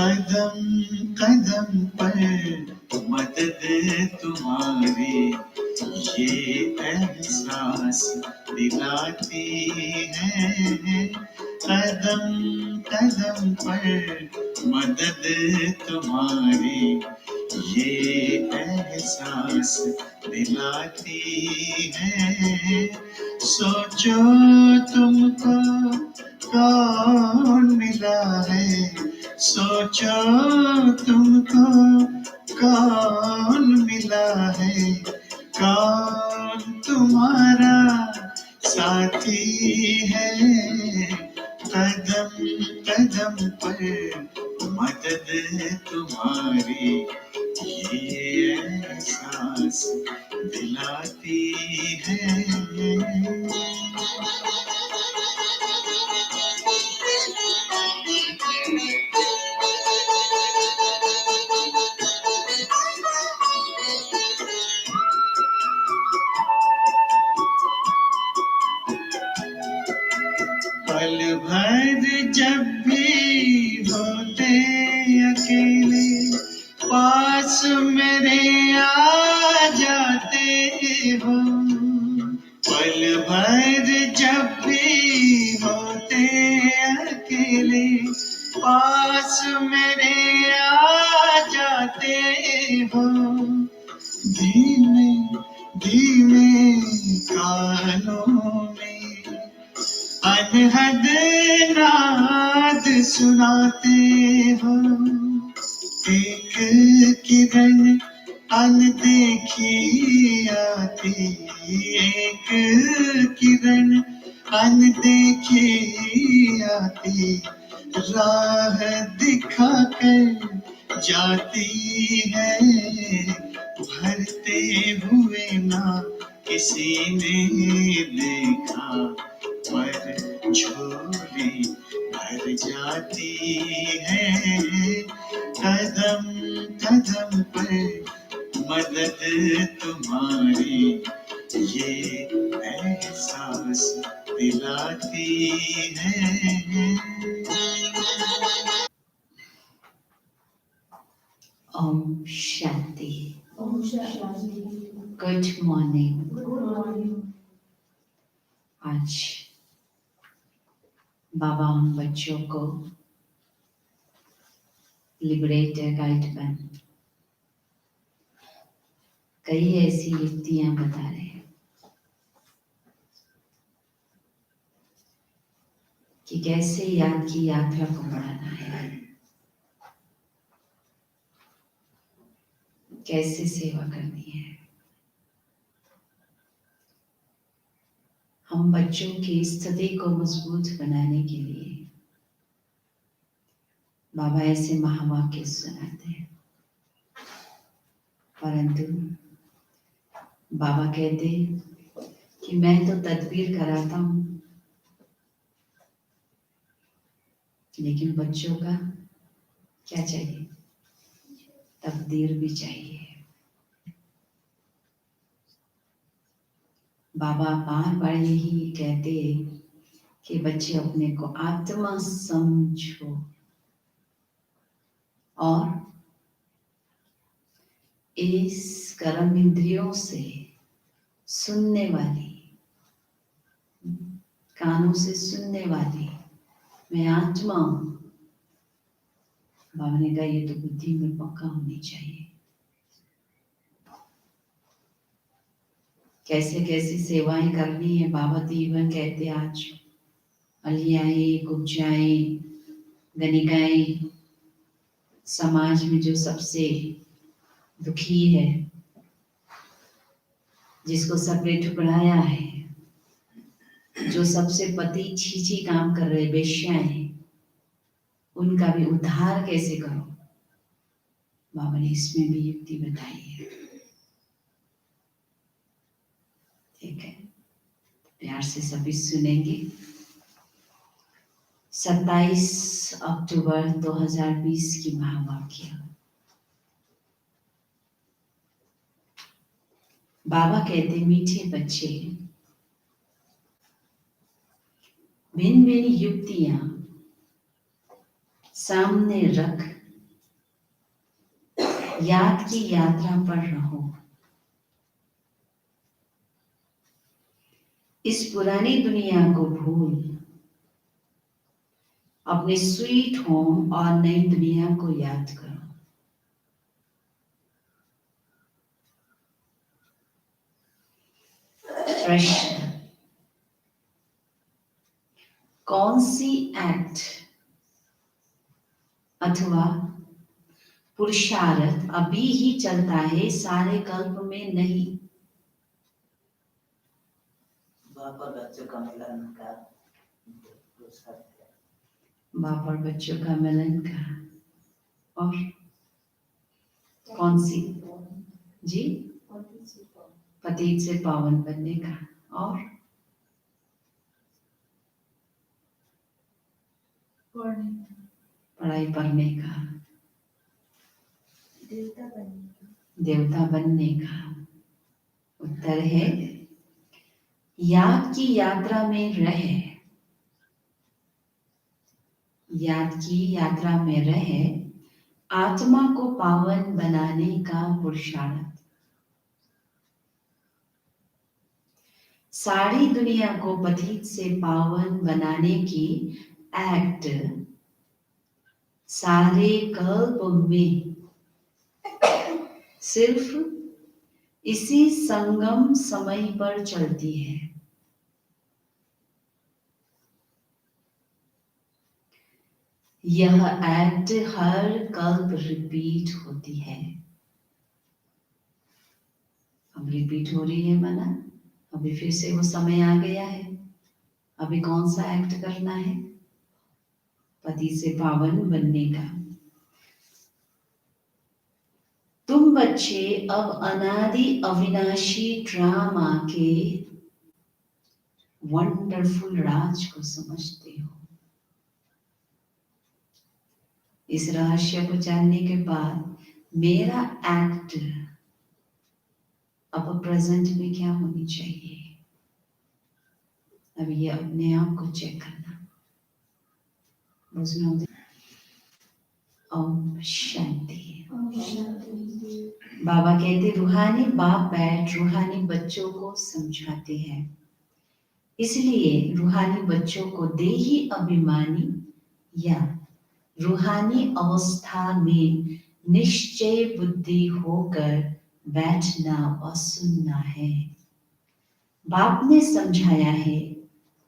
कदम कदम पर मदद तुम्हारी ये एहसास दिलाती है। कदम कदम पर मदद तुम्हारी ये एहसास दिलाती है। सोचो तुमको कौन मिला है, सोचो तुमको कौन मिला है, कौन तुम्हारा साथी है। कदम कदम पर मदद तुम्हारी ये एहसास दिलाती है। पल भर जब भी होते अकेले पास मेरे आ जाते हो। पल भर जब भी होते अकेले पास मेरे आ जाते हो। धीमे धीमे कानों में अनहद नाद सुनाते हो। एक किरण अनदेखी आती, एक किरण अनदेखी आती राह दिखाकर जाती है। भरते हुए ना किसी ने देखा पर झोली भर जाती है। कदम कदम पर मदद तुम्हारी ये एहसास दिलाती है। ओम शांति। ओम शांति। Good morning. Good morning. आज बाबा उन बच्चों को लिबरेटर गाइड बन कई ऐसी युक्तियां बता रहे हैं कि कैसे याद की यात्रा को बढ़ाना है, कैसे सेवा करनी है। हम बच्चों की स्थिति को मजबूत बनाने के लिए बाबा ऐसे महावाक्य सुनाते हैं, परंतु बाबा कहते हैं कि मैं तो तदबीर कराता हूं, लेकिन बच्चों का क्या चाहिए? तकदीर भी चाहिए। बाबा बार बार यही कहते हैं कि बच्चे अपने को आत्मा समझो और इस कर्म इंद्रियों से सुनने वाली, कानों से सुनने वाली मैं आत्मा हूं। बाबा ने कहा ये तो बुद्धि में पक्का होनी चाहिए। कैसे कैसी सेवाएं करनी है बाबा तो इवन कहते आज अलियाएं, कुब्जाएं, गणिकाएं, समाज में जो सबसे दुखी है, जिसको सबने ठुकराया है, जो सबसे पति छीछी काम कर रहे बेश्याएं, उनका भी उद्धार कैसे करो। बाबा ने इसमें भी युक्ति बताई है। ठीक है, प्यार से सभी सुनेंगे। 27 अक्टूबर 2020 की महावाक्य। बाबा कहते मीठे बच्चे, भिन्न भिन्न युक्तियां सामने रख याद की यात्रा पर रहो। इस पुरानी दुनिया को भूल अपने स्वीट होम और नई दुनिया को याद करो। प्रश्न, कौन सी एक्ट अथवा पुरुषार्थ अभी ही चलता है, सारे कल्प में नहीं? बाप और बच्चों का मिलन का पुरुषार्थ है। बाप और बच्चों का मिलन का। और कौन सी? जी, पतित से पावन बनने का। और पढ़ाई पढ़ने का, देवता बनने का। उत्तर है याद की यात्रा में रहे। याद की यात्रा में रहे आत्मा को पावन बनाने का पुरुषार्थ। सारी दुनिया को पतित से पावन बनाने की एक्ट सारे कल्प में सिर्फ इसी संगम समय पर चलती है। यह एक्ट हर कल्प रिपीट होती है। अब रिपीट हो रही है माना, अभी फिर से वो समय आ गया है। अभी कौन सा एक्ट करना है? पति से पावन बनने का। तुम बच्चे अब अनादि अविनाशी ड्रामा के वंडरफुल राज को समझते हो। इस रहस्य को जानने के बाद मेरा एक्ट अब प्रेजेंट में क्या होनी चाहिए, अब ये अपने आप को चेक करना। ओम शांति। बाबा कहते रूहानी बाप बैठ रूहानी बच्चों को समझाते हैं। इसलिए रूहानी बच्चों को देही अभिमानी या रूहानी अवस्था में निश्चय बुद्धि होकर बैठना और सुनना है। बाप ने समझाया है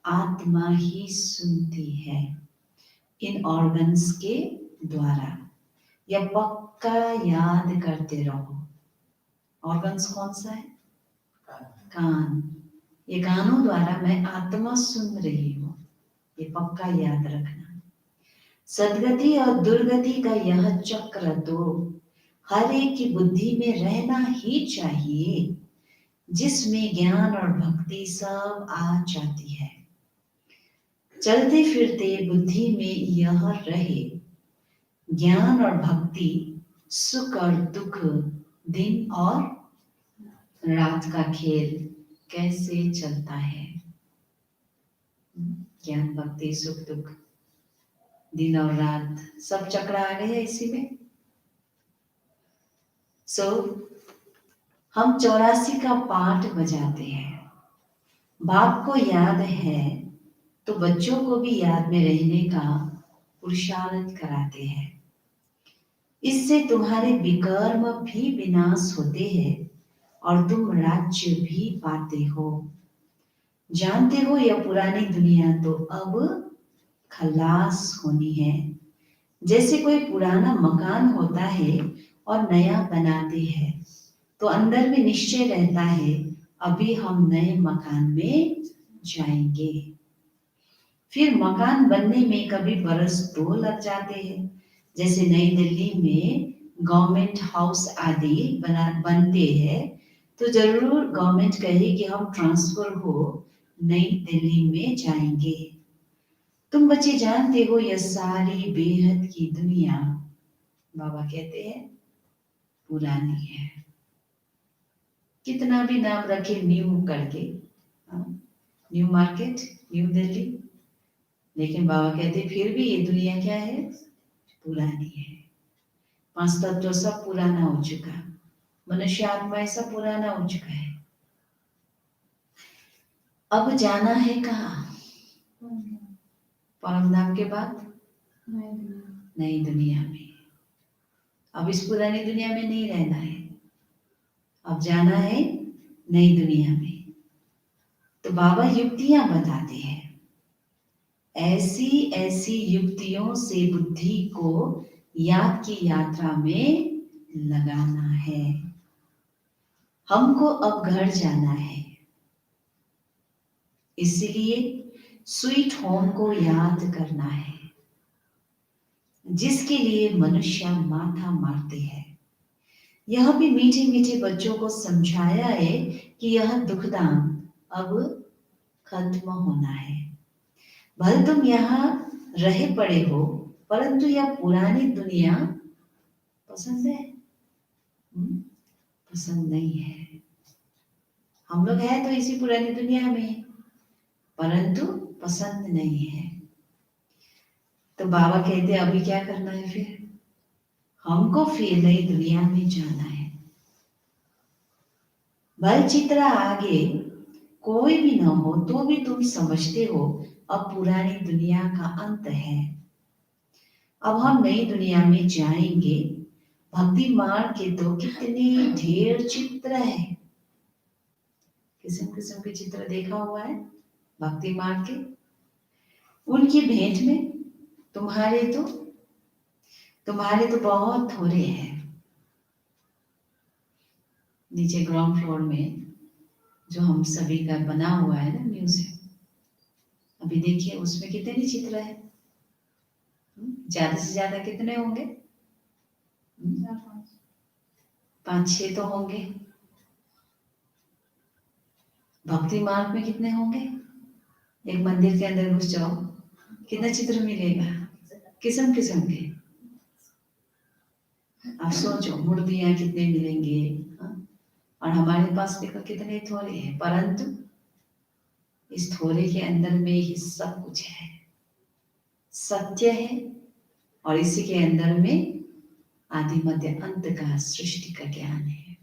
आत्मा ही सुनती है इन ऑर्गन्स के द्वारा। यह पक्का याद करते रहो। ऑर्गन्स कौन सा है? कान। ये कानों द्वारा मैं आत्मा सुन रही हूँ, ये पक्का याद रखना। सदगति और दुर्गति का यह चक्र तो हर एक की बुद्धि में रहना ही चाहिए, जिसमें ज्ञान और भक्ति सब आ जाती है। चलते फिरते बुद्धि में यह रहे। ज्ञान और भक्ति, सुख और दुख, दिन और रात का खेल कैसे चलता है। ज्ञान भक्ति सुख दुख दिन और रात सब चक्र आ गए हैं इसी में। हम 84 का पाठ बजाते हैं। बाप को याद है तो बच्चों को भी याद में रहने का पुरुषार्थ कराते हैं। इससे तुम्हारे विकर्म भी विनाश होते हैं और तुम राज्य भी पाते हो। जानते हो यह पुरानी दुनिया तो अब खलास होनी है। जैसे कोई पुराना मकान होता है और नया बनाते हैं तो अंदर में निश्चय रहता है अभी हम नए मकान में जाएंगे। फिर मकान बनने में कभी बरस 2 लग जाते हैं। जैसे नई दिल्ली में गवर्नमेंट हाउस आदि बनते हैं तो जरूर गवर्नमेंट कहे कि हम ट्रांसफर हो नई दिल्ली में जाएंगे। तुम बच्चे जानते हो यह सारी बेहद की दुनिया, बाबा कहते हैं, पुरानी है। कितना भी नाम रखे न्यू करके, न्यू मार्केट, न्यू दिल्ली, लेकिन बाबा कहते फिर भी ये दुनिया क्या है? पुरानी है। पांच तत्व सब पुराना हो चुका, मनुष्य आत्मा सब पुराना हो चुका है। अब जाना है कहाँ? परम धाम के बाद नई दुनिया में। अब इस पुरानी दुनिया में नहीं रहना है, अब जाना है नई दुनिया में। तो बाबा युक्तियां बताते हैं, ऐसी ऐसी युक्तियों से बुद्धि को याद की यात्रा में लगाना है। हमको अब घर जाना है, इसलिए स्वीट होम को याद करना है, जिसके लिए मनुष्य माथा मारते हैं। यह भी मीठे मीठे बच्चों को समझाया है कि यह दुखदाम अब खत्म होना है। भले तुम यहाँ रहे पड़े हो, परंतु यह पुरानी दुनिया पसंद है? पसंद नहीं है। हम लोग हैं तो इसी पुरानी दुनिया में, परंतु पसंद नहीं है। तो बाबा कहते हैं अभी क्या करना है? फिर हमको फिर नई दुनिया में जाना है। भले चित्र आगे कोई भी ना हो तो भी तुम समझते हो अब पुरानी दुनिया का अंत है, अब हम नई दुनिया में जाएंगे। भक्ति मार्ग के तो कितने ढेर चित्र है, किस्म किस्म के चित्र देखा हुआ है भक्ति मार्ग के। उनकी भेंट में तुम्हारे तो बहुत थोड़े हैं। नीचे ग्राउंड फ्लोर में जो हम सभी का बना हुआ है ना म्यूजियम, अभी देखिए उसमें कितने चित्र है? ज्यादा से ज्यादा कितने होंगे? 5-6 तो होंगे। भक्ति मार्ग में कितने होंगे? एक मंदिर के अंदर घुस जाओ, कितना चित्र मिलेगा, किस्म किस्म के। आप सोचो मूर्तियां कितने मिलेंगे, और हमारे पास देखो कितने थोड़े हैं, परंतु इस थोड़े के अंदर में ही सब कुछ है, सत्य है, और इसी के अंदर में आदि मध्य अंत का सृष्टि का ज्ञान है।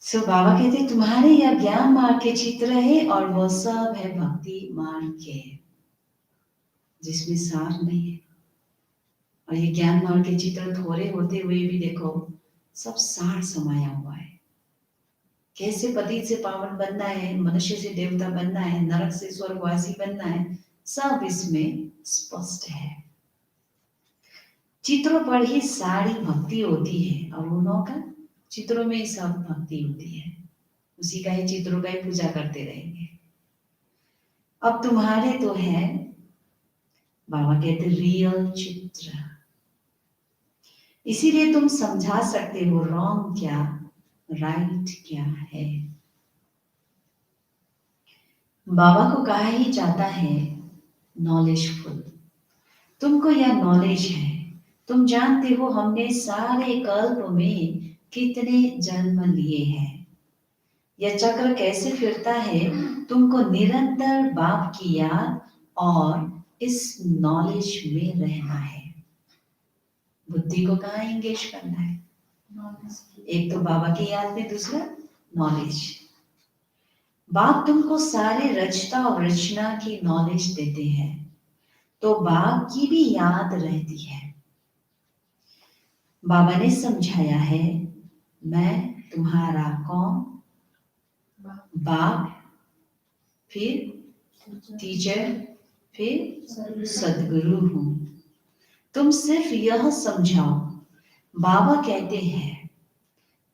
सो बाबा कहते तुम्हारे यह ज्ञान मार्ग के चित्र है, और वह सब है भक्ति मार्ग के, जिसमें सार नहीं है। और ये ज्ञान मार्ग के चित्र थोड़े होते हुए भी देखो सब सार समाया हुआ है। कैसे पतित से पावन बनना है, मनुष्य से देवता बनना है, नरक से स्वर्गवासी बनना है, सब इसमें स्पष्ट है। चित्रों पर ही सारी भक्ति होती है, और उन्हों का चित्रों में ही सब भक्ति होती है। उसी का ही चित्रों का ही पूजा करते रहेंगे। अब तुम्हारे तो है, बाबा कहते रियल चित्र, इसीलिए तुम समझा सकते हो रॉन्ग क्या राइट क्या है। बाबा को कहा ही जाता है नॉलेजफुल। तुमको यह नॉलेज है, तुम जानते हो हमने सारे कल्प में कितने जन्म लिए हैं, यह चक्र कैसे फिरता है, तुमको निरंतर बाप की याद और इस नॉलेज में रहना है। बुद्धि को कहाँ इंगेज करना है? एक तो बाबा की याद में, दूसरा नॉलेज। बाप तुमको सारे रचता और रचना की नॉलेज देते हैं, तो बाप की भी याद रहती है। बाबा ने समझाया है मैं तुम्हारा कौन? बाप, फिर टीचर, फिर सदगुरु हूं। तुम सिर्फ यह समझाओ। बाबा कहते हैं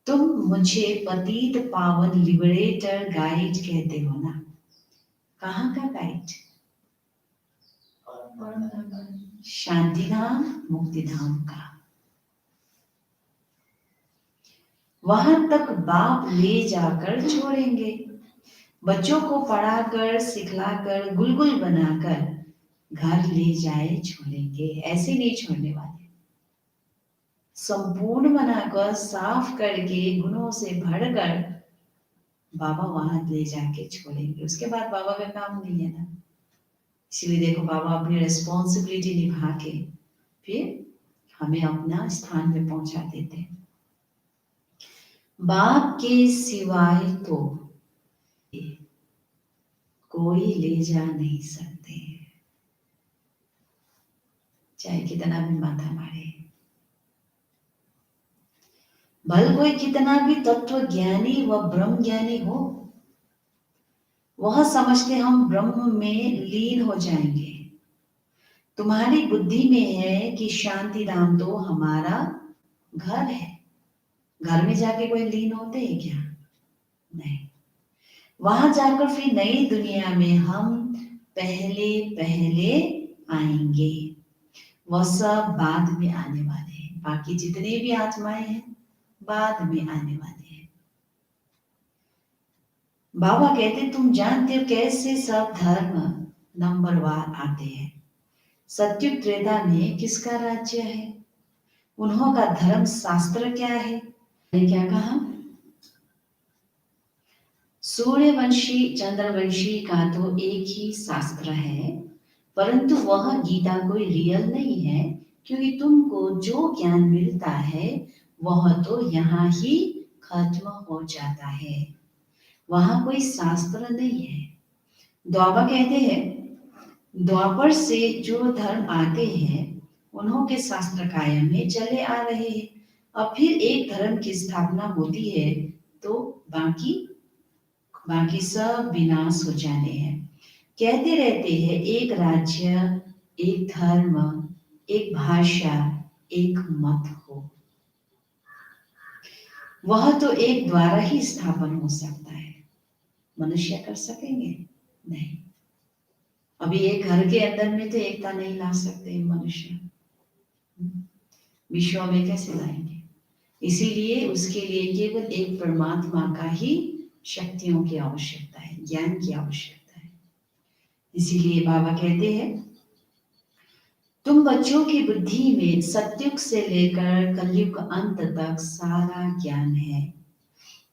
तुम मुझे पतित पावन लिबरेटर गाइड कहते हो ना। कहाँ का गाइड? शांति धाम, मुक्ति धाम का। वहां तक बाप ले जाकर छोड़ेंगे। बच्चों को पढ़ाकर, सिखलाकर, गुलगुल बनाकर घर ले जाए छोड़ेंगे, ऐसे नहीं छोड़ने वाले। संपूर्ण बनाकर, साफ करके, गुणों से भरकर बाबा वहां ले जाके छोड़ेंगे। उसके बाद बाबा का काम नहीं है ना। इसलिए देखो बाबा अपनी रिस्पॉन्सिबिलिटी निभा के फिर हमें अपना स्थान में पहुंचा देते हैं। बाप के सिवाय तो कोई ले जा नहीं सकते, चाहे कितना भी माथा मारे, भल कोई कितना भी तत्व ज्ञानी व ब्रह्म ज्ञानी हो, वह समझते हम ब्रह्म में लीन हो जाएंगे। तुम्हारी बुद्धि में है कि शांति धाम तो हमारा घर है, घर में जाके कोई लीन होते हैं क्या? नहीं। वहां जाकर फिर नई दुनिया में हम पहले पहले आएंगे, वह सब बाद में आने वाले हैं। बाकी जितने भी आत्माएं हैं बाद में आने वाले हैं। बाबा कहते तुम जानते हो कैसे सब धर्म नंबरवार आते हैं। सत्युग त्रेता में किसका राज्य है? उन्हों का धर्म शास्त्र क्या है? ने क्या कहा? सूर्यवंशी चंद्रवंशी का तो एक ही शास्त्र है, परंतु वह गीता कोई रियल नहीं है, क्योंकि तुमको जो ज्ञान मिलता है वह तो यहाँ ही खत्म हो जाता है, वहां कोई शास्त्र नहीं है। द्वापर कहते हैं द्वापर से जो धर्म आते हैं उन्हों के शास्त्र कायम में चले आ रहे हैं। अब फिर एक धर्म की स्थापना होती है तो बाकी सब विनाश हो जाने हैं। कहते रहते हैं एक राज्य, एक धर्म, एक भाषा, एक मत हो, वह तो एक द्वारा ही स्थापन हो सकता है। मनुष्य कर सकेंगे? नहीं। अभी एक घर के अंदर में तो एकता नहीं ला सकते मनुष्य, विश्व में कैसे लाएंगे? इसीलिए उसके लिए केवल एक परमात्मा का ही शक्तियों की आवश्यकता है, ज्ञान की आवश्यकता है। इसीलिए बाबा कहते हैं तुम बच्चों की बुद्धि में सत्युग से लेकर कलयुग अंत तक सारा ज्ञान है।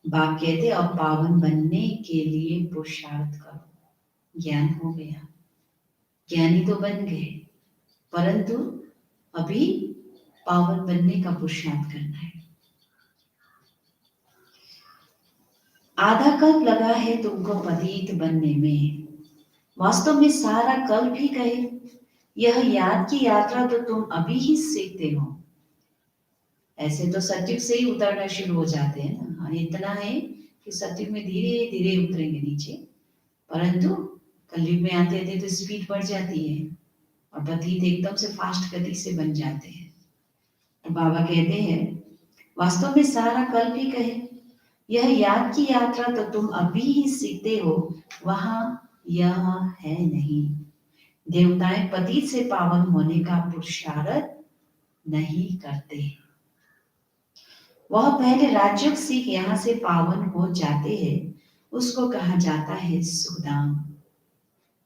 बाप कहते अब पावन बनने के लिए पुरुषार्थ करो। ज्ञान हो गया, ज्ञानी तो बन गए, परंतु अभी पावन बनने का पुरुषार्थ करना है। आधा कल्प लगा है तुमको पतित बनने में, वास्तव में सारा कल्प ही कहे। यह याद की यात्रा तो तुम अभी ही सीखते हो। ऐसे तो सत्युग से ही उतरना शुरू हो जाते हैं ना। इतना है कि सत्युग में धीरे धीरे उतरेंगे नीचे, परंतु कलयुग में आते आते तो स्पीड बढ़ जाती है और पतित एकदम से फास्ट गति से बन जाते हैं। तो बाबा कहते हैं वास्तव में सारा कल्प ही कहे। यह याद की यात्रा तो तुम अभी ही सीखते हो, वहां यह है नहीं। देवताएं पतित से पावन होने का पुरुषार्थ नहीं करते, वह पहले राजयोग सीख यहाँ से पावन हो जाते हैं, उसको कहा जाता है सुखधाम।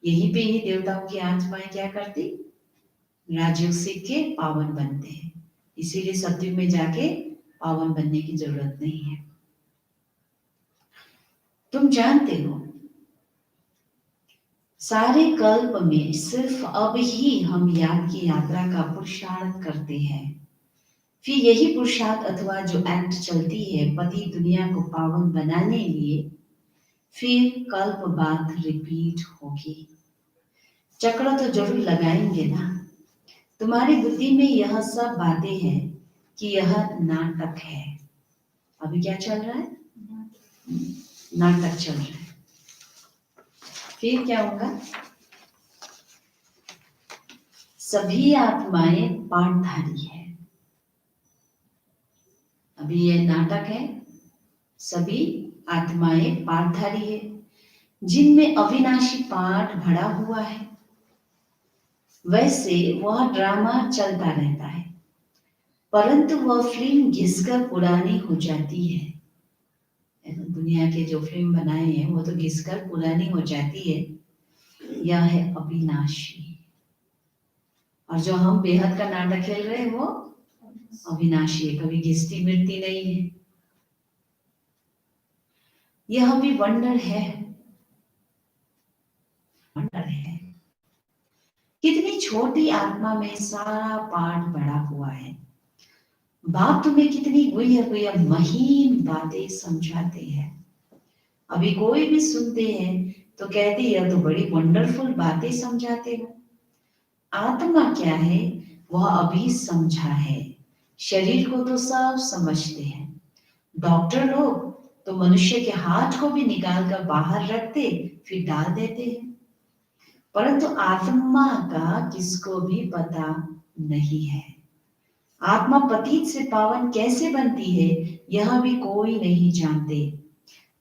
यहीं पे ही देवताओं की आत्माएं क्या करती? राजयोग सीख के पावन बनते हैं। इसीलिए सत्युग में जाके पावन बनने की जरूरत नहीं है। तुम जानते हो सारे कल्प में सिर्फ अब ही हम याद की यात्रा का पुरुषार्थ करते हैं। फिर यही पुरुषार्थ अथवा जो एक्ट चलती है पति दुनिया को पावन बनाने लिए, फिर कल्प बात रिपीट होगी। चक्र तो जरूर लगाएंगे ना। तुम्हारी बुद्धि में यह सब बातें हैं कि यह नाटक है। अभी क्या चल रहा है? नाटक चल रहा है। फिर क्या होगा? सभी आत्माएं पाठधारी है। अभी यह नाटक है, सभी आत्माएं पाठधारी है जिनमें अविनाशी पाठ भरा हुआ है। वैसे वह ड्रामा चलता रहता है, परंतु वह फिल्म घिसकर पुरानी हो जाती है। दुनिया के जो फिल्म बनाए हैं वो तो घिसकर पुरानी हो जाती है। यह है अविनाशी, और जो हम बेहद का नाटक खेल रहे हैं वो अविनाशी है, कभी घिसती मिटती नहीं है। यह भी वंडर है, वंडर है। कितनी छोटी आत्मा में सारा पाठ भरा हुआ है। बाप तुम्हें कितनी गुह्य गुह्य महीन बातें समझाते हैं। अभी कोई भी सुनते हैं तो कहते यह तो बड़ी वंडरफुल बातें समझाते हो। आत्मा क्या है वह अभी समझा है, शरीर को तो सब समझते हैं। डॉक्टर लोग तो मनुष्य के हाथ को भी निकाल कर बाहर रखते फिर डाल देते हैं, परंतु आत्मा का किसको भी पता नहीं है। आत्मा पतित से पावन कैसे बनती है यह भी कोई नहीं जानते।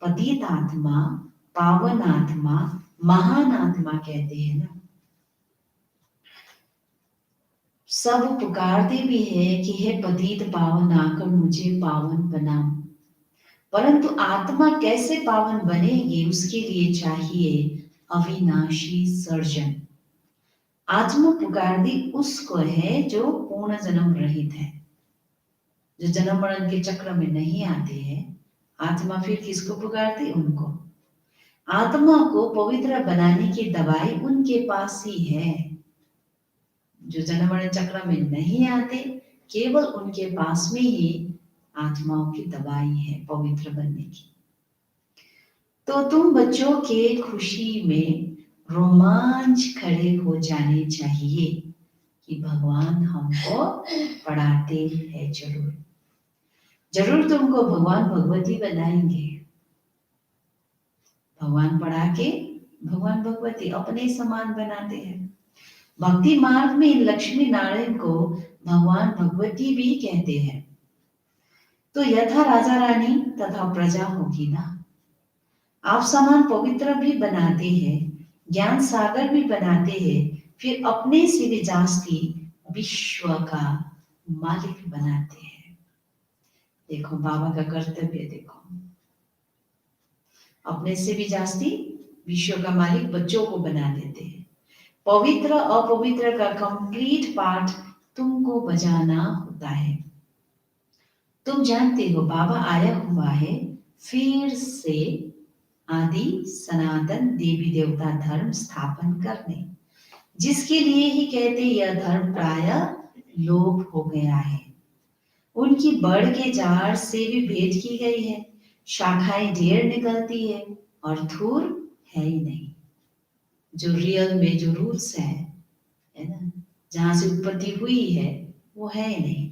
पतित आत्मा, पावन आत्मा, महान आत्मा कहते हैं ना। सब पुकारते भी है कि हे पतित पावन आकर मुझे पावन बनाओ, परंतु आत्मा कैसे पावन बनेगी उसके लिए चाहिए अविनाशी सर्जन। आत्मा पुकारती उसको है जो पूर्ण जन्म रहित है, जो जन्म मरण के चक्र में नहीं आते हैं। आत्मा फिर किसको पुकारती? उनको। आत्मा को पवित्र बनाने की दवाई उनके पास ही है, जो जन्म मरण चक्र में नहीं आते, केवल उनके पास में ही आत्माओं की दवाई है पवित्र बनने की। तो तुम बच्चों के खुशी में रोमांच खड़े हो जाने चाहिए कि भगवान हमको पढ़ाते हैं। जरूर जरूर तुमको भगवान भगवती बनाएंगे। भगवान पढ़ा के भगवान भगवती अपने समान बनाते हैं। भक्ति मार्ग में लक्ष्मी नारायण को भगवान भगवती भी कहते हैं। तो यथा राजा रानी तथा प्रजा होगी ना। आप समान पवित्र भी बनाते हैं, ज्ञान सागर भी बनाते हैं, फिर अपने से भी जास्ती विश्व का मालिक बनाते हैं। देखो बाबा का कर्तव्य देखो, अपने से भी जास्ती विश्व का मालिक बच्चों को बना देते हैं। पवित्र अपवित्र का कंप्लीट पार्ट तुमको बजाना होता है। तुम जानते हो बाबा आया हुआ है फिर से आदि सनातन देवी देवता धर्म स्थापन करने, जिसके लिए ही कहते यह धर्म प्रायः लोप हो गया है। उनकी बड़ के झाड़ से भी भेद की गई है, शाखाएं ढेर निकलती है और थूर है ही नहीं। जो रियल में जो रूट्स है ना, जहां से उत्पत्ति हुई है वो है ही नहीं।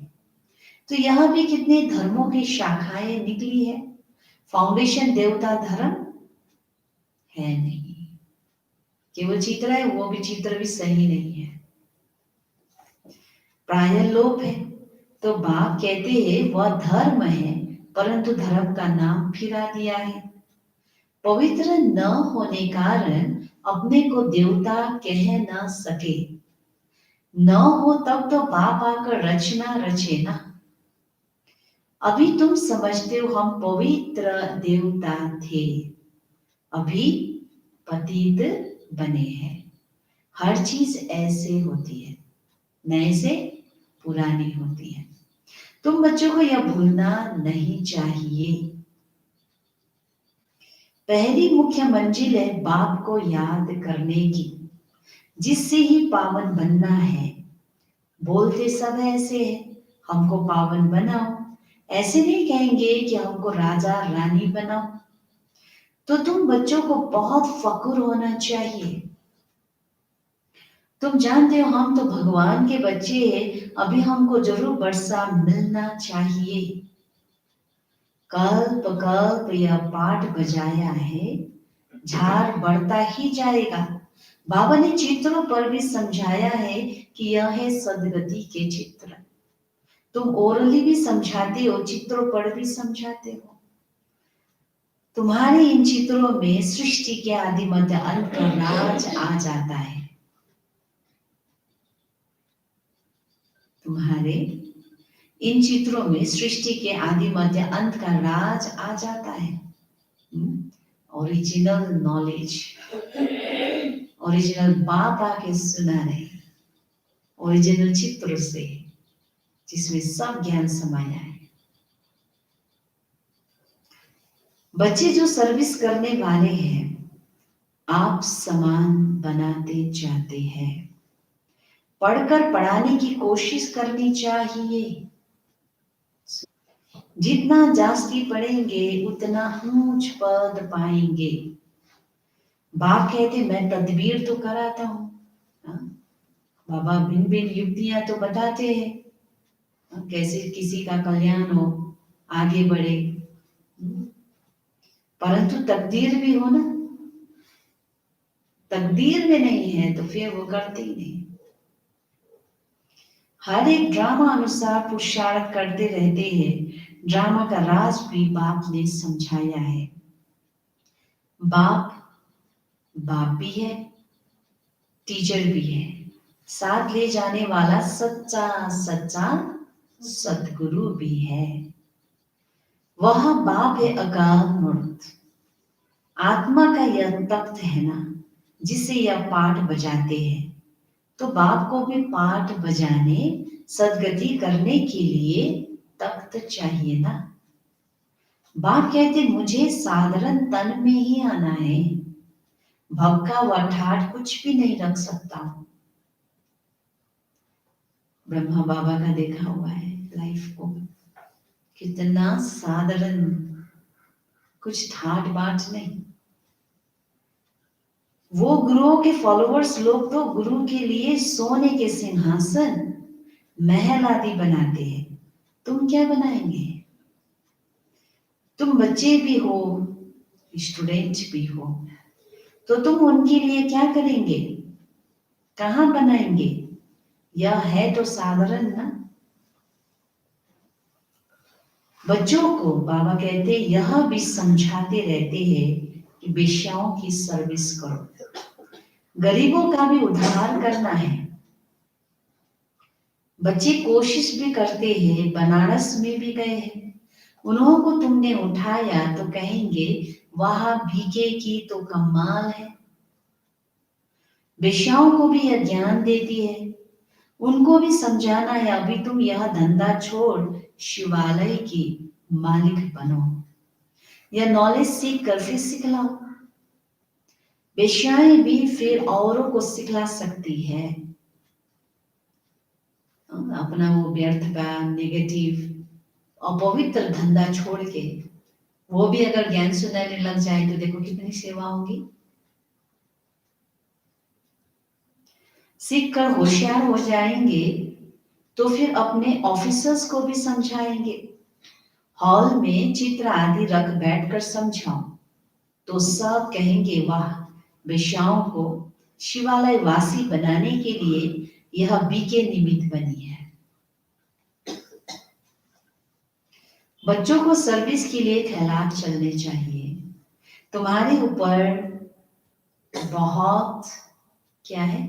तो यहाँ भी कितने धर्मों की शाखाएं निकली है, फाउंडेशन देवता धर्म है नहीं, केवल चित्र है, वो भी चित्र भी सही नहीं है, प्राय लोप है। तो बाप कहते हैं वह धर्म है, परंतु धर्म का नाम फिरा दिया है। पवित्र न होने कारण अपने को देवता कह न सके, न हो तब तो बाप आकर रचना रचे ना। अभी तुम समझते हो हम पवित्र देवता थे, अभी पतित बने हैं। हर चीज ऐसे होती है, नए से पुरानी होती है। तुम बच्चों को यह भूलना नहीं चाहिए। पहली मुख्य मंजिल है बाप को याद करने की, जिससे ही पावन बनना है। बोलते सब ऐसे है, हमको पावन बनाओ, ऐसे नहीं कहेंगे कि हमको राजा रानी बनाओ। तो तुम बच्चों को बहुत फक्र होना चाहिए। तुम जानते हो हम तो भगवान के बच्चे हैं, अभी हमको जरूर वर्षा मिलना चाहिए। कल्प कल्प यह पाठ बजाया है, झाड़ बढ़ता ही जाएगा। बाबा ने चित्रों पर भी समझाया है कि यह है सदगति के चित्र। तुम ओरली भी समझाते हो, चित्रों पर भी समझाते हो। तुम्हारे इन चित्रों में सृष्टि के आदि मध्य अंत का राज आ जाता है। तुम्हारे इन चित्रों में सृष्टि के आदि मध्य अंत का राज आ जाता है। ओरिजिनल नॉलेज, ओरिजिनल बाप आके सुना रहे, ओरिजिनल चित्र से, जिसमें सब ज्ञान समाया है। बच्चे जो सर्विस करने वाले हैं, आप समान बनाते जाते हैं। पढ़कर पढ़ाने की कोशिश करनी चाहिए। जितना जास्ती पढ़ेंगे उतना ऊंच पद पाएंगे। बाप कहते मैं तदबीर तो कराता हूँ, बाबा भिन्न भिन्न युक्तियां तो बताते हैं कैसे किसी का कल्याण हो, आगे बढ़े, परंतु तकदीर भी हो ना। तकदीर में नहीं है तो फिर वो करते ही नहीं। हर एक ड्रामा अनुसार पुरुषार्थ करते रहते हैं। ड्रामा का राज भी बाप ने समझाया है। बाप बाप भी है, टीचर भी है, साथ ले जाने वाला सच्चा सच्चा सदगुरु भी है। वह बाप है अकाल मूर्त। आत्मा का यह तख्त है ना जिसे यह पाठ बजाते हैं, तो बाप को भी पाठ बजाने सदगति करने के लिए तख्त चाहिए ना। बाप कहते मुझे साधारण तन में ही आना है, भक्का व ठाठ कुछ भी नहीं रख सकता हूं। ब्रह्मा बाबा का देखा हुआ है लाइफ को, कितना साधारण, कुछ ठाट बाट नहीं। वो गुरुओं के फॉलोअर्स लोग तो गुरु के लिए सोने के सिंहासन महल आदि बनाते हैं, तुम क्या बनाएंगे? तुम बच्चे भी हो, स्टूडेंट भी हो, तो तुम उनके लिए क्या करेंगे? कहां बनाएंगे? यह है तो साधारण ना। बच्चों को बाबा कहते यह भी समझाते रहते हैं कि वेश्याओं की सर्विस करो, गरीबों का भी उद्धार करना है। बच्चे कोशिश भी करते हैं, बनारस में भी गए हैं, उन्हों को तुमने उठाया तो कहेंगे वाह भीखे की तो कमाल है। वेश्याओं को भी यह ज्ञान देती है, उनको भी समझाना है अभी तुम यह धंधा छोड़ शिवालय की मालिक बनो, यह नॉलेज सीख कर फिर सिखलाओ। वेश्याएं भी फिर औरों को सिखला सकती है। अपना वो व्यर्थ का नेगेटिव अपवित्र धंधा छोड़ के वो भी अगर ज्ञान सुनाने लग जाए तो देखो कितनी सेवा होगी। सीख कर होशियार हो जाएंगे तो फिर अपने ऑफिसर्स को भी समझाएंगे। हॉल में चित्र आदि रख बैठकर समझाओ तो सब कहेंगे वाह, वेश्याओं को शिवालय वासी बनाने के लिए यह बीके निमित्त बनी है। बच्चों को सर्विस के लिए ख्यालात चलने चाहिए। तुम्हारे ऊपर बहुत क्या है?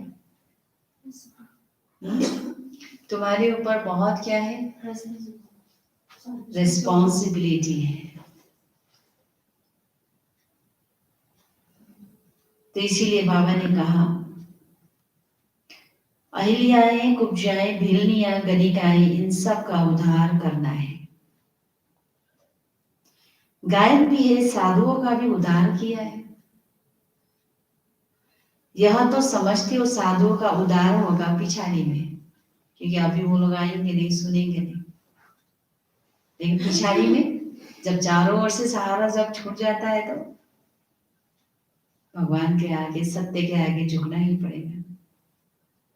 तुम्हारे ऊपर बहुत क्या है? रिस्पॉन्सिबिलिटी है। तो इसीलिए बाबा ने कहा अहिल्याएं, कुब्जाएं, भिलनियां, गणिकाएं, इन सब का उद्धार करना है। गायन भी है, साधुओं का भी उद्धार किया है। यह तो समझते हो साधुओं का उद्धार होगा पिछाड़ी में, क्योंकि अभी वो लोग आएंगे नहीं, सुनेंगे नहीं, लेकिन पिछाड़ी में जब चारों ओर से सहारा जब छूट जाता है तो भगवान के आगे, सत्य के आगे झुकना ही पड़ेगा,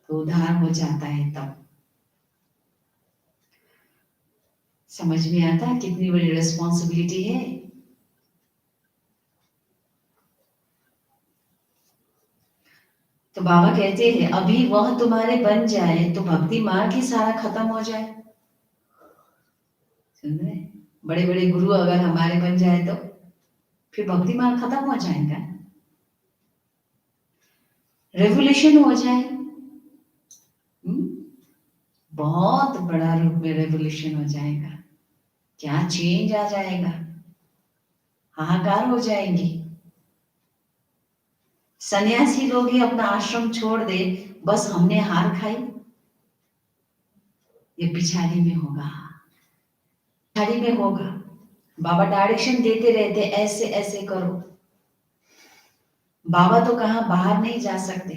तो उद्धार हो जाता है। तब समझ में आता है कितनी बड़ी रिस्पॉन्सिबिलिटी है। तो बाबा कहते हैं अभी वह तुम्हारे बन जाए तो भक्ति मार्ग ही सारा खत्म हो जाए। सुन रहे? बड़े बड़े गुरु अगर हमारे बन जाए तो फिर भक्ति मार्ग खत्म हो जाएगा, रेवोल्यूशन हो जाए। बहुत बड़ा रूप में रेवोल्यूशन हो जाएगा, क्या चेंज आ जाएगा, हाहाकार हो जाएंगी। सन्यासी लोग ही अपना आश्रम छोड़ दे, बस हमने हार खाई, ये पिछाड़ी में होगा, पिछाड़ी में होगा। बाबा डायरेक्शन देते रहते ऐसे ऐसे करो। बाबा तो कहां बाहर नहीं जा सकते,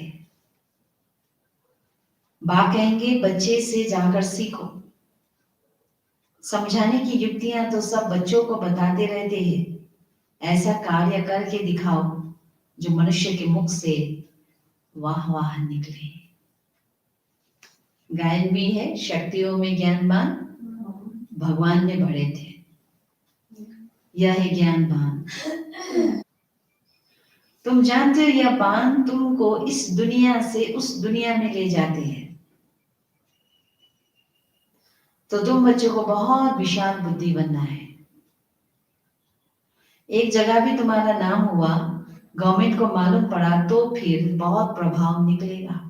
बाप कहेंगे बच्चे से जाकर सीखो। समझाने की युक्तियां तो सब बच्चों को बताते रहते हैं। ऐसा कार्य करके दिखाओ जो मनुष्य के मुख से वाह वाह निकले। गायन भी है, शक्तियों में ज्ञानवान भगवान ने भरे थे, यह है ज्ञानवान। तुम जानते हो यह बाण तुमको इस दुनिया से उस दुनिया में ले जाते हैं। तो तुम बच्चों को बहुत विशाल बुद्धि बनना है। एक जगह भी तुम्हारा नाम हुआ, गवर्नमेंट को मालूम पड़ा तो फिर बहुत प्रभाव निकलेगा।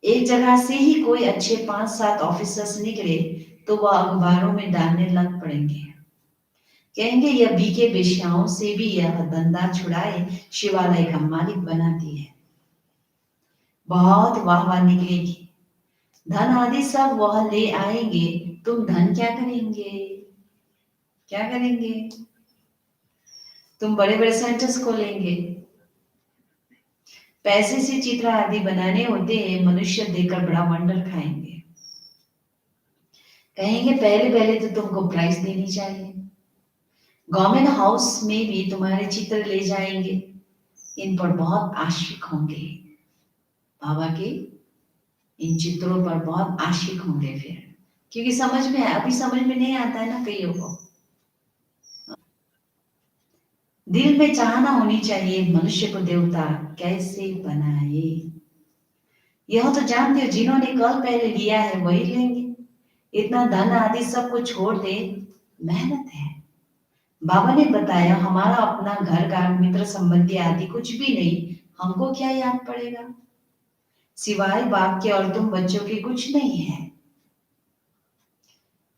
एक जगह से ही कोई अच्छे 5-7 ऑफिसर्स निकले तो वह अखबारों में डालने लग पड़ेंगे। कहेंगे यह बीके बेश्याओं से भी यह धंधा छुड़ाए शिवालय का मालिक बनाती है। बहुत वाहवाह निकलेगी, धन आदि सब वह ले आएंगे। तुम धन क्या करेंगे? क्या करेंगे? तुम बड़े बड़े सेंटर्स खोलेंगे। पैसे से चित्र आदि बनाने होते हैं, मनुष्य देकर बड़ा वंडर खाएंगे। कहेंगे पहले पहले तो तुमको प्राइज देनी चाहिए। गवर्नमेंट हाउस में भी तुम्हारे चित्र ले जाएंगे, इन पर बहुत आशिक होंगे। बाबा के इन चित्रों पर बहुत आशिक होंगे फिर, क्योंकि समझ में अभी समझ में नहीं आता है ना कईयों को। दिल में चाहना होनी चाहिए मनुष्य को देवता कैसे बनाए। यह तो जानते हो जिन्होंने कल पहले लिया है वही लेंगे। इतना धन आदि सब कुछ छोड़ दे, मेहनत है। बाबा ने बताया हमारा अपना घर का मित्र संबंधी आदि कुछ भी नहीं, हमको क्या याद पड़ेगा सिवाय बाप के, और तुम बच्चों के कुछ नहीं है।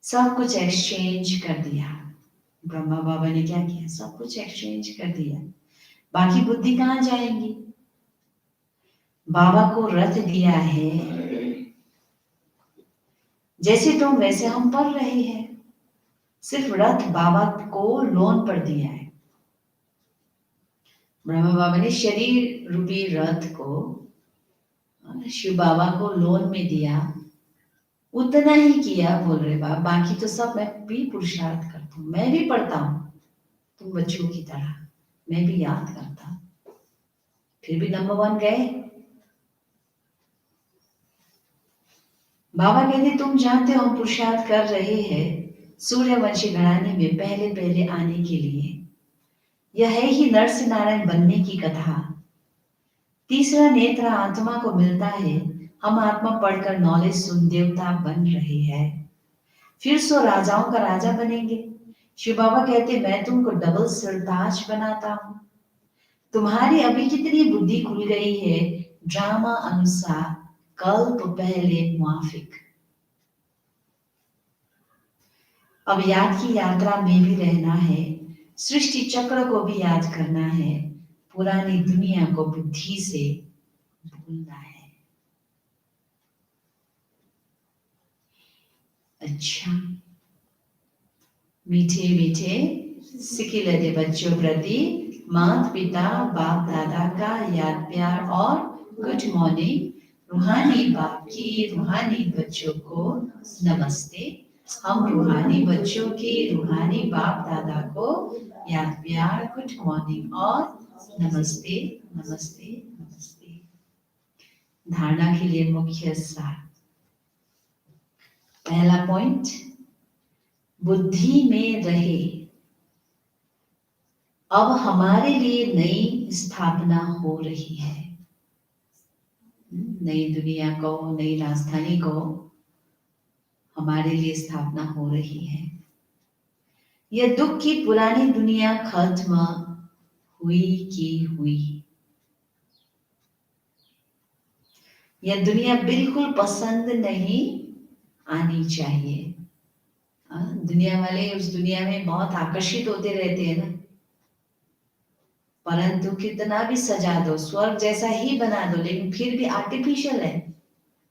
सब कुछ एक्सचेंज कर दिया। ब्रह्मा बाबा ने क्या किया? सब कुछ एक्सचेंज कर दिया। बाकी बुद्धि कहाँ जाएंगी? बाबा को रथ दिया है, जैसे तुम वैसे हम पढ़ रहे हैं। सिर्फ रथ बाबा को लोन पर दिया है। ब्रह्मा बाबा ने शरीर रूपी रथ को शिव बाबा को लोन में दिया। उतना ही किया बोल रहे बाबा, बाकी तो सब मैं भी पुरुषार्थ करता हूँ। मैं भी पढ़ता हूँ तुम बच्चों की तरह, मैं भी याद करता हूँ। फिर भी नंबर 1 गए। बाबा कहते तुम जानते हो हम पुरुषार्थ कर रहे हैं सूर्यवंशी घराने में पहले पहले आने के लिए। यह है ही नरसिंह नारायण बनने की कथा। तीसरा नेत्र आत्मा को मिलता है। हम आत्मा पढ़कर नॉलेज सुन देवता बन रहे हैं, फिर सो राजाओं का राजा बनेंगे। शिव बाबा कहते मैं तुमको डबल सरताज बनाता हूं। तुम्हारी अभी कितनी बुद्धि खुल गई है, ड्रामा अनुसार कल्प पहले मुआफिक। अब याद की यात्रा में भी रहना है, सृष्टि चक्र को भी याद करना है, पुरानी दुनिया को बुद्धि से भूलना है। अच्छा, मीठे मीठे सिकिलते बच्चों प्रति माता पिता बाप दादा का याद प्यार और गुड मॉर्निंग। रूहानी बाप की रूहानी बच्चों को नमस्ते। हम रूहानी बच्चों की रूहानी बाप दादा को याद प्यार गुड मॉर्निंग और नमस्ते नमस्ते नमस्ते। धारणा के लिए मुख्य सार। पहला पॉइंट, बुद्धि में रहे। अब हमारे लिए नई स्थापना हो रही है। नई दुनिया को, नई राजधानी को हमारे लिए स्थापना हो रही है। यह दुख की पुरानी दुनिया खत्म हुई की हुई। यह दुनिया बिल्कुल पसंद नहीं आनी चाहिए। दुनिया वाले उस दुनिया में बहुत आकर्षित होते रहते हैं ना, परंतु कितना भी सजा दो, स्वर्ग जैसा ही बना दो, लेकिन फिर भी आर्टिफिशियल है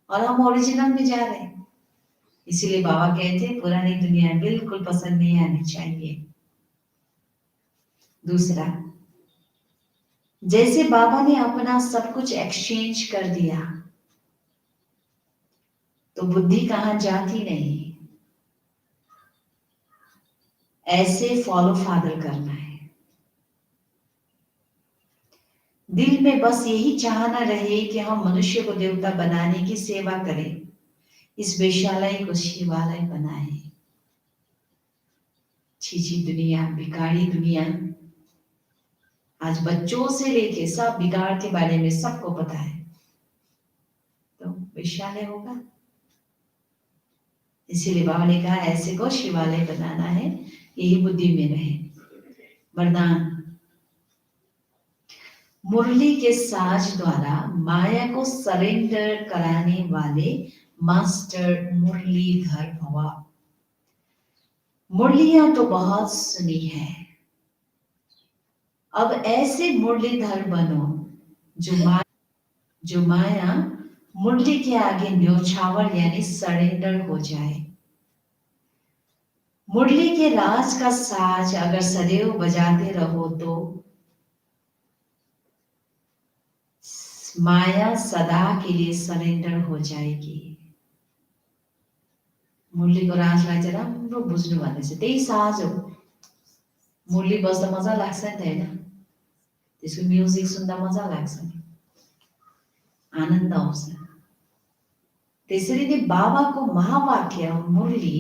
और हम ओरिजिनल में जा रहे हैं। इसीलिए बाबा कहते हैं पुरानी दुनिया बिल्कुल पसंद नहीं आनी चाहिए। दूसरा, जैसे बाबा ने अपना सब कुछ एक्सचेंज कर दिया, तो बुद्धि कहाँ जाती नहीं, ऐसे फॉलो फादर करना है। दिल में बस यही चाहना रहे कि हम मनुष्य को देवता बनाने की सेवा करें, इस वेश्यालय को शिवालय बनाए। छीछी दुनिया, बिगाड़ी दुनिया, आज बच्चों से लेके सब बिगाड़ के बारे में सबको पता है, तो वेश्यालय होगा। इसीलिए बाबा ने कहा ऐसे को शिवालय बनाना है, यही बुद्धि में रहे। वरदान, मुरली के साज द्वारा माया को सरेंडर कराने वाले मास्टर मुरलीधर भवा। मुरलियां तो बहुत सुनी है, अब ऐसे मुरलीधर बनो जो माया मुरली के आगे न्योछावर यानी सरेंडर हो जाए। मुरली के राज का साज अगर सदैव बजाते रहो तो माया सदा के लिए सरेंडर हो जाएगी। मुरलीको राजलाई चाहिँ राम्रो बुझ्नु भन्दैछ, त्यही साज हो। मुरली बज्दा मजा लाग्छ नि त हैन, त्यसको म्युजिक सुन्दा मजा लाग्छ नि, आनन्द आउँछ। त्यसरी नै बाबाको महावाक्य मुरली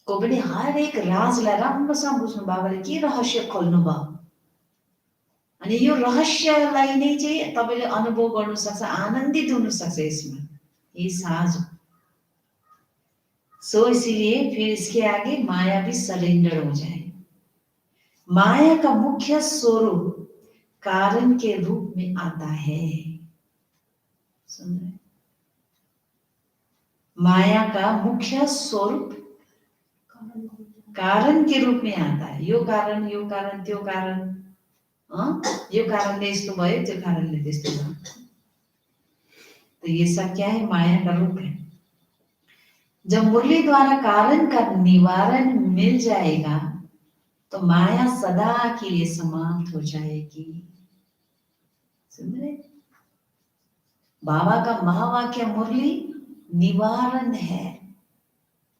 को पनि हरेक राजलाई राम्रोसँग बुझ्नु, बाबाले के रहस्य खोल्नु भयो, अनि यो रहस्यलाई नै चाहिँ तपाईले अनुभव गर्नु सक्छ, आनन्दित हुन सक्छ यसमा, यही साज हो। सो इसीलिए फिर इसके आगे माया भी सरेंडर हो जाए। माया का मुख्य स्वरूप कारण के रूप में आता है। सुन रहे? माया का मुख्य स्वरूप कारण के रूप में आता है। यो कारण त्यो कारण, यो कारणले यस्तो भयो, त्यो कारणले त्यस्तो भयो। तो ये सब क्या है? माया का रूप है। जब मुरली द्वारा कारण का निवारण मिल जाएगा तो माया सदा के लिए समाप्त हो जाएगी। सुन रहे? बाबा का महावाक्य मुरली निवारण है,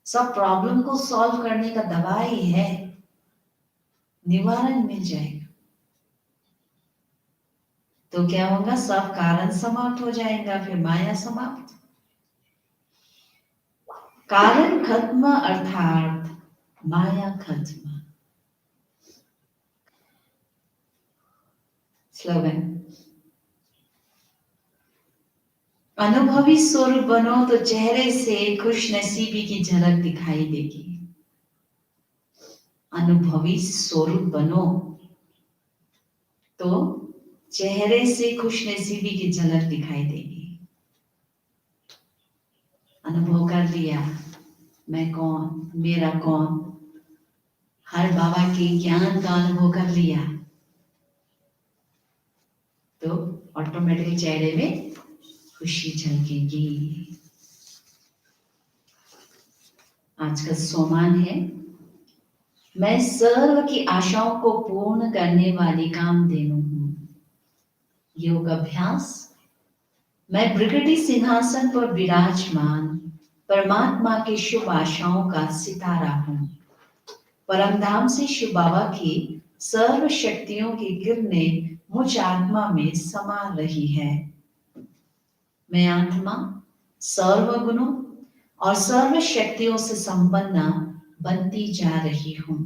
सब प्रॉब्लम को सॉल्व करने का दवाई है, निवारण मिल जाएगा तो क्या होगा? सब कारण समाप्त हो जाएगा, फिर माया समाप्त। कारण खत्म अर्थात माया खत्म। स्लोगन, अनुभवी स्वरूप बनो तो चेहरे से खुश नसीबी की झलक दिखाई देगी। अनुभवी स्वरूप बनो तो चेहरे से खुश नसीबी की झलक दिखाई देगी। अनुभव कर लिया मैं कौन, मेरा कौन, हर बाबा के ज्ञान का अनुभव कर लिया तो ऑटोमेटिकली चेहरे में खुशी झलकेगी। आज का सोमान है, मैं सर्व की आशाओं को पूर्ण करने वाली कामधेनु हूं। योग अभ्यास, मैं प्रकृति सिंहासन पर विराजमान परमात्मा की शुभ आशाओं का सितारा हूं। परमधाम से शिव बाबा की सर्व शक्तियों की किरणें मुझ आत्मा में समा रही है। मैं आत्मा सर्व गुणों और सर्व शक्तियों से संपन्न बनती जा रही हूं।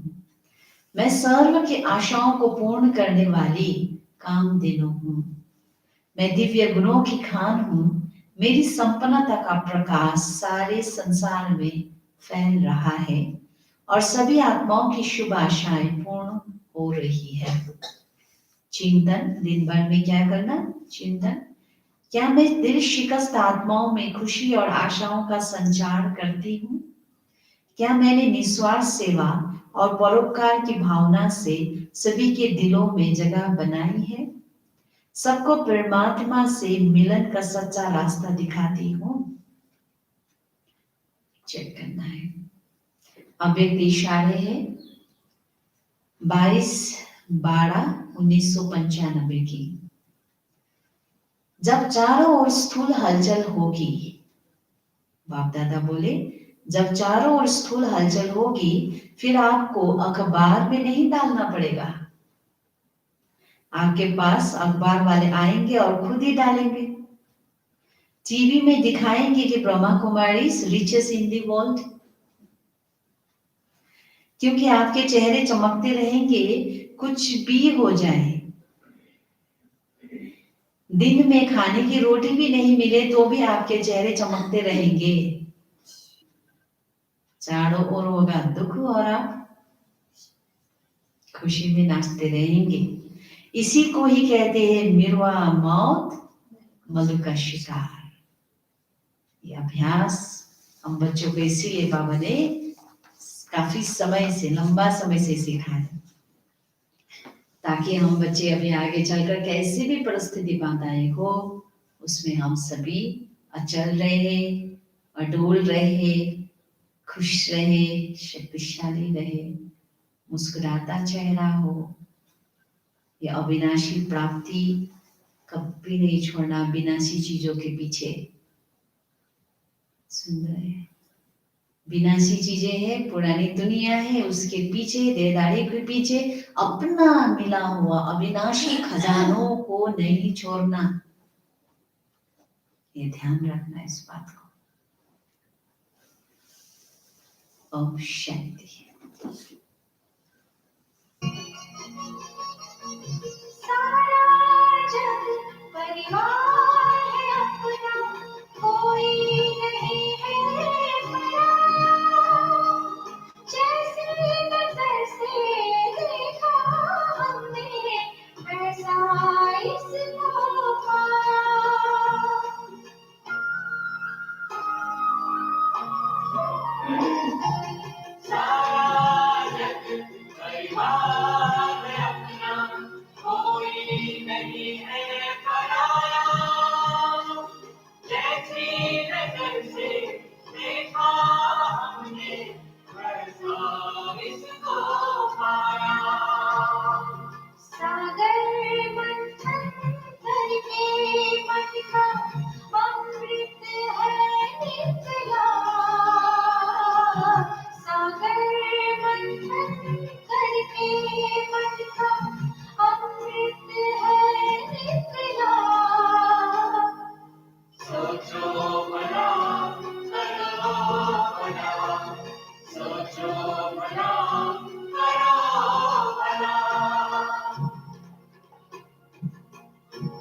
मैं सर्व की आशाओं को पूर्ण करने वाली कामधेनु हूं। मैं दिव्य गुणों की खान हूं। मेरी संपन्नता का प्रकाश सारे संसार में फैल रहा है और सभी आत्माओं की शुभ आशाएं पूर्ण हो रही है। चिंतन, दिन भर में क्या करना? चिंतन, क्या मैं दिल शिकस्त आत्माओं में खुशी और आशाओं का संचार करती हूँ? क्या मैंने निस्वार्थ सेवा और परोपकार की भावना से सभी के दिलों में जगह बनाई है? सबको परमात्मा से मिलन का सच्चा रास्ता दिखाती हूँ? चेक करना है। अव्यक्त इशारे है 22/12/1995 की। जब चारों ओर स्थूल हलचल होगी बाप दादा बोले, जब चारों ओर स्थूल हलचल होगी फिर आपको अखबार में नहीं डालना पड़ेगा, आपके पास अखबार वाले आएंगे और खुद ही डालेंगे। टीवी में दिखाएंगे कि Brahma Kumari richest in the world, क्योंकि आपके चेहरे चमकते रहेंगे कुछ भी हो जाए। दिन में खाने की रोटी भी नहीं मिले तो भी आपके चेहरे चमकते रहेंगे। चारों ओर होगा दुख और आप खुशी में नाचते रहेंगे। इसी को ही कहते हैं मिरवा मौत मधु का शिकार। ये अभ्यास हम बच्चों को इसीलिए बाबा ने काफी समय से, लंबा समय से सिखाया, ताकि हम बच्चे अभी आगे चलकर कैसे भी परिस्थिति बाधाएं हो उसमें हम सभी अचल रहे, अडोल रहे, खुश रहे, शक्तिशाली रहे, मुस्कुराता चेहरा हो। ये अविनाशी प्राप्ति कभी नहीं छोड़ना, विनाशी चीजों के पीछे। सुन रहे हैं, विनाशी चीजें है, पुरानी दुनिया है, उसके पीछे, देहदारी के पीछे अपना मिला हुआ अविनाशी खजानों को नहीं छोड़ना। ये ध्यान रखना इस बात को। ओम शांति। सारा जग परिवार है अपना, कोई नहीं है पराया। जैसे नजर से देखा हमने, वैसा इसको पाया। सागर मंथन करके मन का अमृत है निकला। सागर मंथन करके मन का अमृत है निकला। सोचो भला, करो भला, सोचो भला,